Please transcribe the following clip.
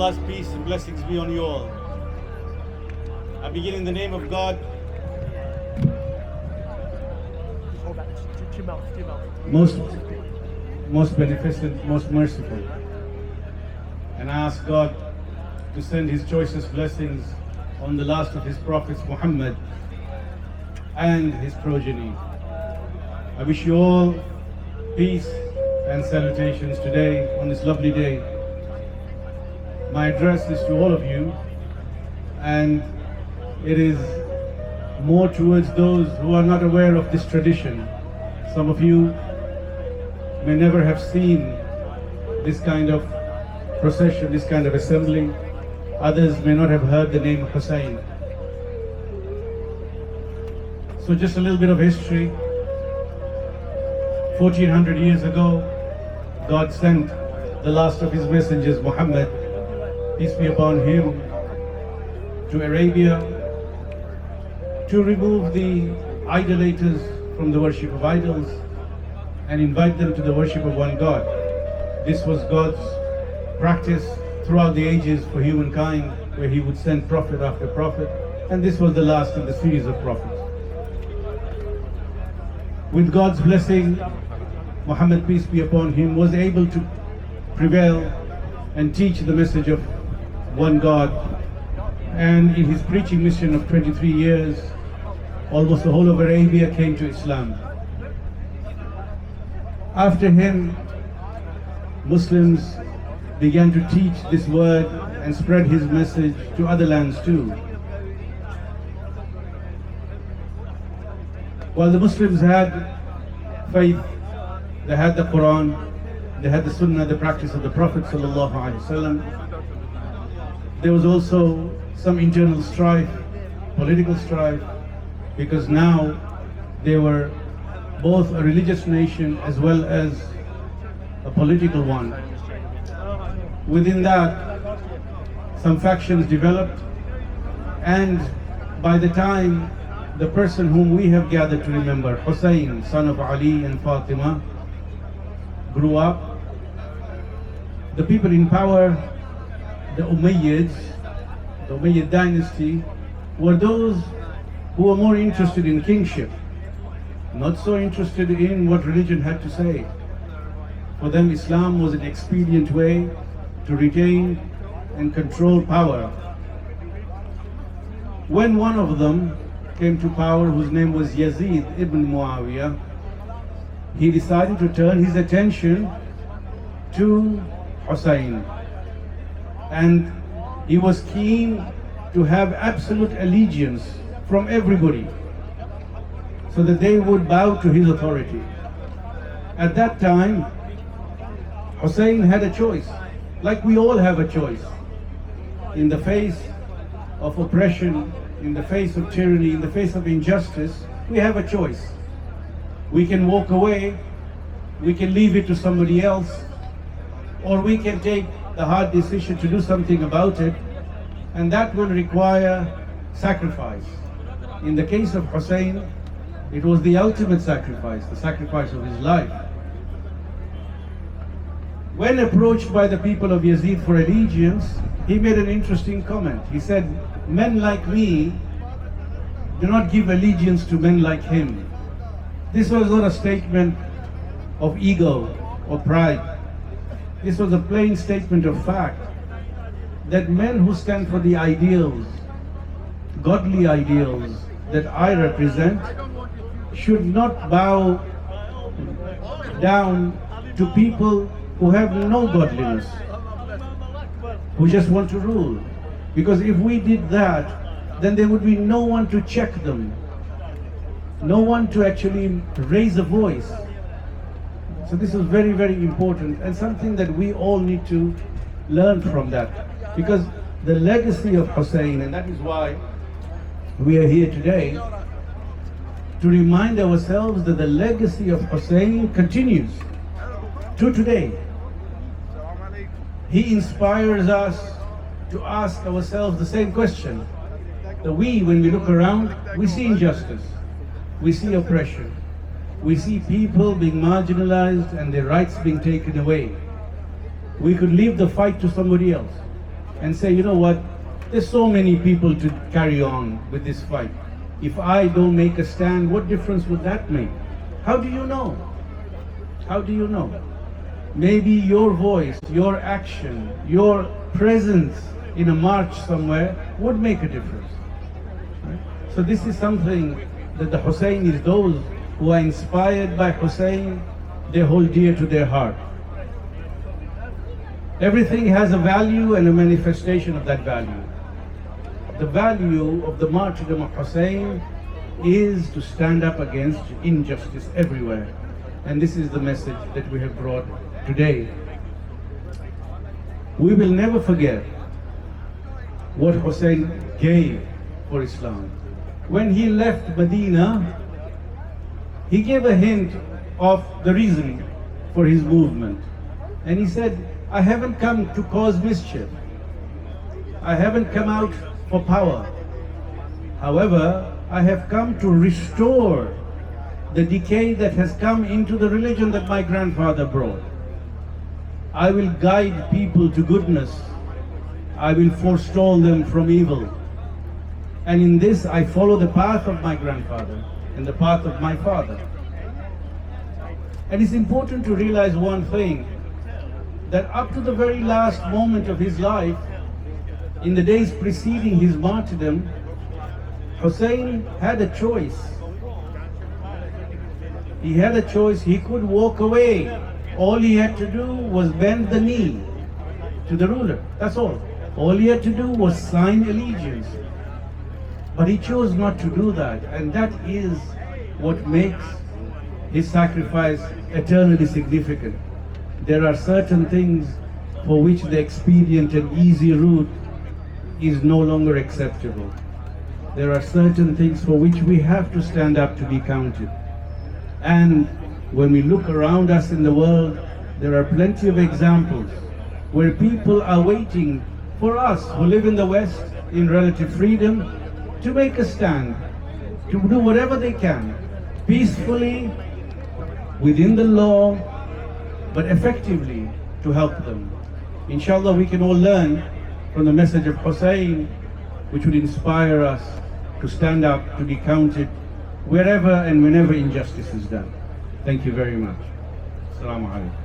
Allah's peace and blessings be on you all. I begin in the name of God, most beneficent, most merciful. And I ask God to send His choicest blessings on the last of His prophets, Muhammad, and his progeny. I wish you all peace and salutations today on this lovely day. My address is to all of you, and it is more towards those who are not aware of this tradition. Some of you may never have seen this kind of procession, this kind of assembly. Others may not have heard the name Hussain. So just a little bit of history. 1400 years ago, God sent the last of His messengers, Muhammad, peace be upon him, to Arabia to remove the idolaters from the worship of idols and invite them to the worship of one God. This was God's practice throughout the ages for humankind, where He would send prophet after prophet, and this was the last in the series of prophets. With God's blessing, Muhammad, peace be upon him, was able to prevail and teach the message of one God. And in his preaching mission of 23 years, almost the whole of Arabia came to Islam. After him, Muslims began to teach this word and spread his message to other lands too. While the Muslims had faith, they had the Quran, they had the Sunnah, the practice of the Prophet ﷺ, there was also some internal strife, political strife, because now they were both a religious nation as well as a political one. Within that, some factions developed, and by the time the person whom we have gathered to remember, Hussain, son of Ali and Fatima, grew up, the people in power, the Umayyads, the Umayyad dynasty, were those who were more interested in kingship, not so interested in what religion had to say. For them, Islam was an expedient way to retain and control power. When one of them came to power, whose name was Yazid ibn Muawiyah, he decided to turn his attention to Hussain, and he was keen to have absolute allegiance from everybody so that they would bow to his authority. At that time, Hussain had a choice, like we all have a choice. In the face of oppression, in the face of tyranny, in the face of injustice, we have a choice. We can walk away, we can leave it to somebody else, or we can take the hard decision to do something about it, and that will require sacrifice. In the case of Hussain, it was the ultimate sacrifice, the sacrifice of his life. When approached by the people of Yazid for allegiance, he made an interesting comment. He said, "Men like me do not give allegiance to men like him." This was not a statement of ego or pride. This was a plain statement of fact, that men who stand for the ideals, godly ideals that I represent, should not bow down to people who have no godliness, who just want to rule. Because if we did that, then there would be no one to check them, no one to actually raise a voice. So this is very, very important, and something that we all need to learn from that. Because the legacy of Hussain, and that is why we are here today, to remind ourselves that the legacy of Hussain continues to today. He inspires us to ask ourselves the same question. That we, when we look around, we see injustice, we see oppression, we see people being marginalized and their rights being taken away. We could leave the fight to somebody else. and say, you know what, there's so many people to carry on with this fight. If I don't make a stand, what difference would that make? How do you know? How do you know? Maybe your voice, your action, your presence in a march somewhere would make a difference. Right? So this is something that the Hussainis, those who are inspired by Hussain, they hold dear to their heart. Everything has a value and a manifestation of that value. The value of the martyrdom of Hussain is to stand up against injustice everywhere. And this is the message that we have brought today. We will never forget what Hussain gave for Islam. When he left Medina, he gave a hint of the reason for his movement. And he said, I haven't come to cause mischief. I haven't come out for power. However, I have come to restore the decay that has come into the religion that my grandfather brought. I will guide people to goodness. I will forestall them from evil. And in this I follow the path of my grandfather and the path of my father. And it's important to realize one thing, that up to the very last moment of his life, in the days preceding his martyrdom, Hussain had a choice. He had a choice. He could walk away. All he had to do was bend the knee to the ruler. That's all. All he had to do was sign allegiance. But he chose not to do that. And that is what makes his sacrifice eternally significant. There are certain things for which the expedient and easy route is no longer acceptable. There are certain things for which we have to stand up to be counted. And when we look around us in the world, there are plenty of examples where people are waiting for us who live in the West in relative freedom to make a stand, to do whatever they can, peacefully, within the law, but effectively to help them. Inshallah, we can all learn from the message of Hussain, which would inspire us to stand up, to be counted wherever and whenever injustice is done. Thank you very much. Assalamu alaikum.